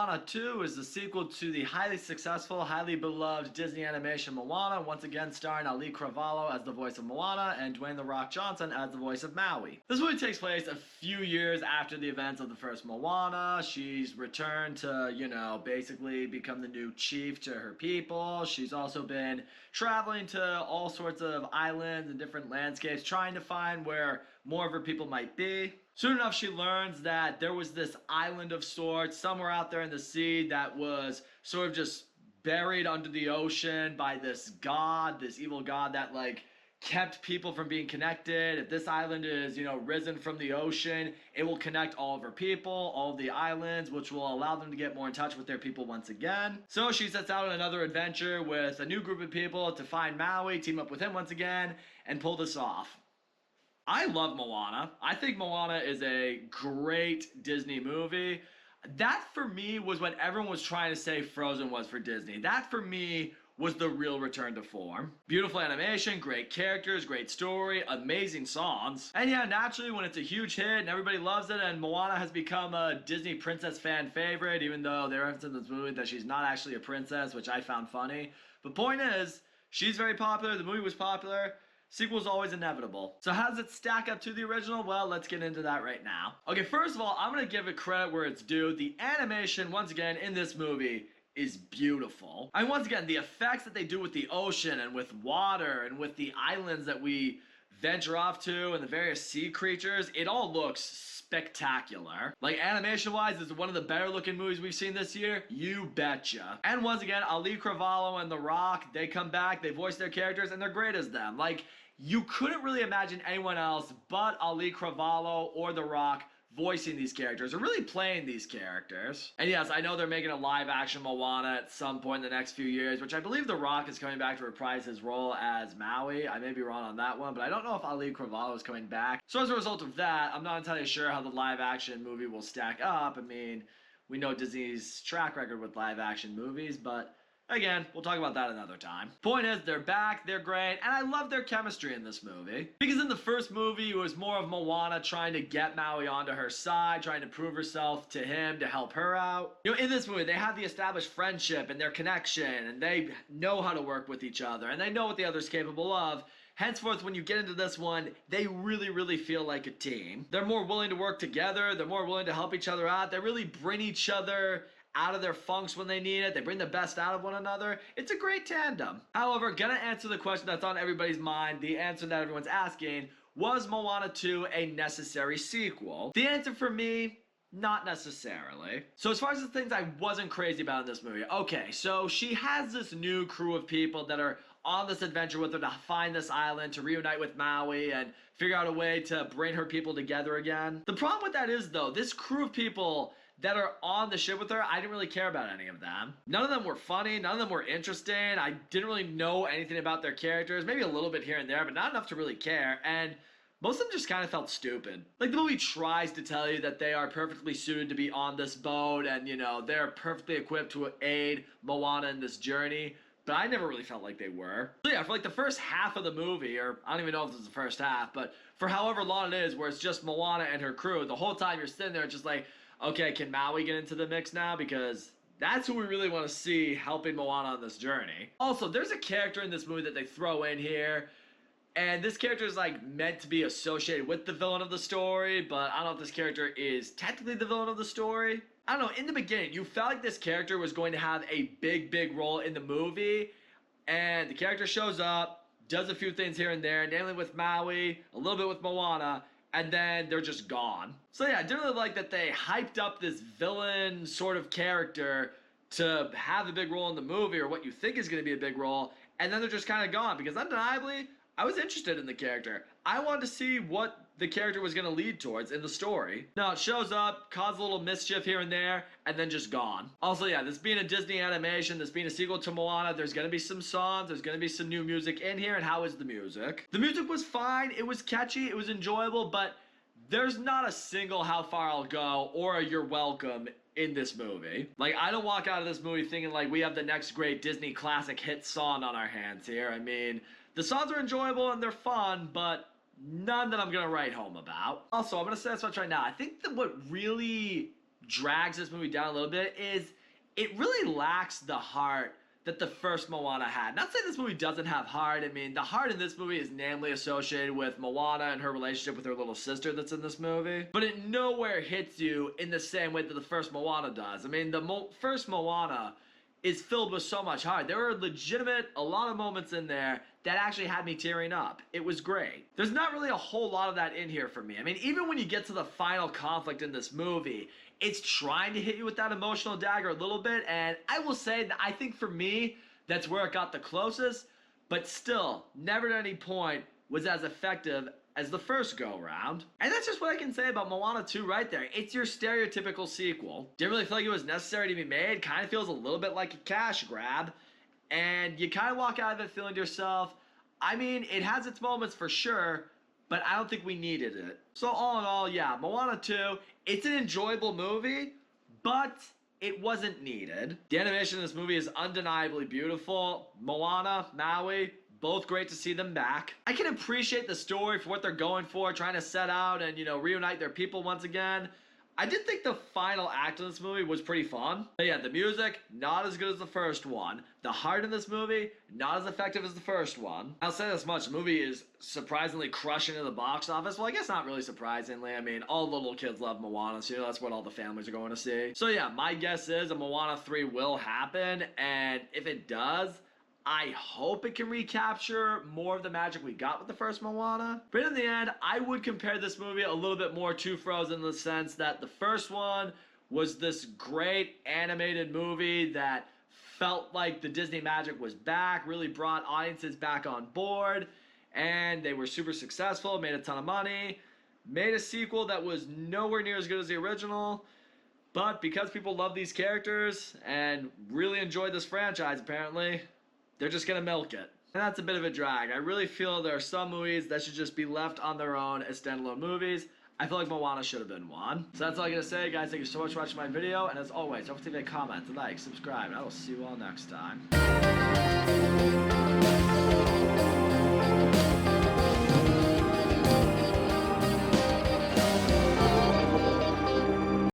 Moana 2 is the sequel to the highly successful, highly beloved Disney animation Moana, once again starring Ali Cravalho as the voice of Moana and Dwayne "The Rock" Johnson as the voice of Maui. This movie takes place a few years after the events of the first Moana. She's returned to, basically become the new chief to her people. She's also been traveling to all sorts of islands and different landscapes, trying to find where more of her people might be. Soon enough, she learns that there was this island of sorts somewhere out there in the sea that was sort of just buried under the ocean by this god, this evil god that kept people from being connected. If this island is, risen from the ocean, it will connect all of her people, all of the islands, which will allow them to get more in touch with their people once again. So she sets out on another adventure with a new group of people to find Maui, team up with him once again, and pull this off. I love Moana. I think Moana is a great Disney movie. That for me was what everyone was trying to say Frozen was for Disney. That for me was the real return to form. Beautiful animation, great characters, great story, amazing songs. And yeah, naturally when it's a huge hit and everybody loves it and Moana has become a Disney princess fan favorite, even though they reference in this movie that she's not actually a princess, which I found funny. But point is, she's very popular, the movie was popular, sequel's always inevitable. So how does it stack up to the original? Well, let's get into that right now. Okay, first of all, I'm gonna give it credit where it's due. The animation, once again, in this movie is beautiful. And once again, the effects that they do with the ocean and with water and with the islands that we venture off to and the various sea creatures, it all looks spectacular. Animation-wise, this is one of the better looking movies we've seen this year. You betcha. And once again, Ali Cravalho and The Rock, they come back, they voice their characters, and they're great as them. You couldn't really imagine anyone else but Ali Cravalho or The Rock voicing these characters, or really playing these characters. And yes, I know they're making a live action Moana at some point in the next few years, which I believe The Rock is coming back to reprise his role as Maui. I may be wrong on that one, but I don't know if Ali Cravalho is coming back. So as a result of that, I'm not entirely sure how the live action movie will stack up. I mean, we know Disney's track record with live action movies, but again, we'll talk about that another time. Point is, they're back, they're great, and I love their chemistry in this movie. Because in the first movie, it was more of Moana trying to get Maui onto her side, trying to prove herself to him to help her out. In this movie, they have the established friendship and their connection, and they know how to work with each other, and they know what the other's capable of. Henceforth, when you get into this one, they really, really feel like a team. They're more willing to work together, they're more willing to help each other out, they really bring each other out of their funks when they need it. They bring the best out of one another. It's a great tandem. However, gonna answer the question that's on everybody's mind, the answer that everyone's asking, was Moana 2 a necessary sequel? The answer for me, not necessarily. So as far as the things I wasn't crazy about in this movie, okay, so she has this new crew of people that are on this adventure with her to find this island, to reunite with Maui, and figure out a way to bring her people together again. The problem with that is, though, this crew of people that are on the ship with her, I didn't really care about any of them. None of them were funny, none of them were interesting, I didn't really know anything about their characters, maybe a little bit here and there, but not enough to really care, and most of them just kind of felt stupid. The movie tries to tell you that they are perfectly suited to be on this boat, and they're perfectly equipped to aid Moana in this journey, but I never really felt like they were. So yeah, for the first half of the movie, or I don't even know if this is the first half, but for however long it is, where it's just Moana and her crew, the whole time you're sitting there just okay, can Maui get into the mix now? Because that's who we really want to see helping Moana on this journey. Also, there's a character in this movie that they throw in here, and this character is meant to be associated with the villain of the story, but I don't know if this character is technically the villain of the story. I don't know, in the beginning, you felt like this character was going to have a big role in the movie, and the character shows up, does a few things here and there, namely with Maui, a little bit with Moana, and then they're just gone. So yeah, I didn't really like that they hyped up this villain sort of character to have a big role in the movie, or what you think is going to be a big role, and then they're just kind of gone, because undeniably, I was interested in the character. I wanted to see what the character was going to lead towards in the story. Now, it shows up, causes a little mischief here and there, and then just gone. Also, yeah, this being a Disney animation, this being a sequel to Moana, there's going to be some songs, there's going to be some new music in here, and how is the music? The music was fine, it was catchy, it was enjoyable, but there's not a single How Far I'll Go or a You're Welcome in this movie. I don't walk out of this movie thinking we have the next great Disney classic hit song on our hands here. I mean, the songs are enjoyable and they're fun, but none that I'm gonna write home about. Also, I'm gonna say this much right now. I think that what really drags this movie down a little bit is it really lacks the heart that the first Moana had. Not saying this movie doesn't have heart. I mean, the heart in this movie is namely associated with Moana and her relationship with her little sister that's in this movie. But it nowhere hits you in the same way that the first Moana does. I mean, the first Moana is filled with so much heart. There were a lot of moments in there that actually had me tearing up. It was great. There's not really a whole lot of that in here for me. I mean, even when you get to the final conflict in this movie, it's trying to hit you with that emotional dagger a little bit, and I will say that I think for me, that's where it got the closest, but still, never at any point was as effective as the first go-round. And that's just what I can say about Moana 2 right there. It's your stereotypical sequel. Didn't really feel like it was necessary to be made. Kind of feels a little bit like a cash grab. And you kind of walk out of it feeling to yourself, I mean, it has its moments for sure, but I don't think we needed it. So all in all, yeah, Moana 2, it's an enjoyable movie, but it wasn't needed. The animation in this movie is undeniably beautiful. Moana, Maui, both great to see them back. I can appreciate the story for what they're going for, trying to set out and, reunite their people once again. I did think the final act of this movie was pretty fun. But yeah, the music, not as good as the first one. The heart in this movie, not as effective as the first one. I'll say this much, the movie is surprisingly crushing in the box office. Well, I guess not really surprisingly. I mean, all the little kids love Moana, so that's what all the families are going to see. So yeah, my guess is a Moana 3 will happen, and if it does, I hope it can recapture more of the magic we got with the first Moana. But in the end, I would compare this movie a little bit more to Frozen in the sense that the first one was this great animated movie that felt like the Disney magic was back, really brought audiences back on board, and they were super successful, made a ton of money, made a sequel that was nowhere near as good as the original. But because people love these characters and really enjoyed this franchise, apparently, they're just going to milk it. And that's a bit of a drag. I really feel there are some movies that should just be left on their own as standalone movies. I feel like Moana should have been one. So that's all I got to say, guys. Thank you so much for watching my video. And as always, don't forget to comment, like, subscribe, and I will see you all next time.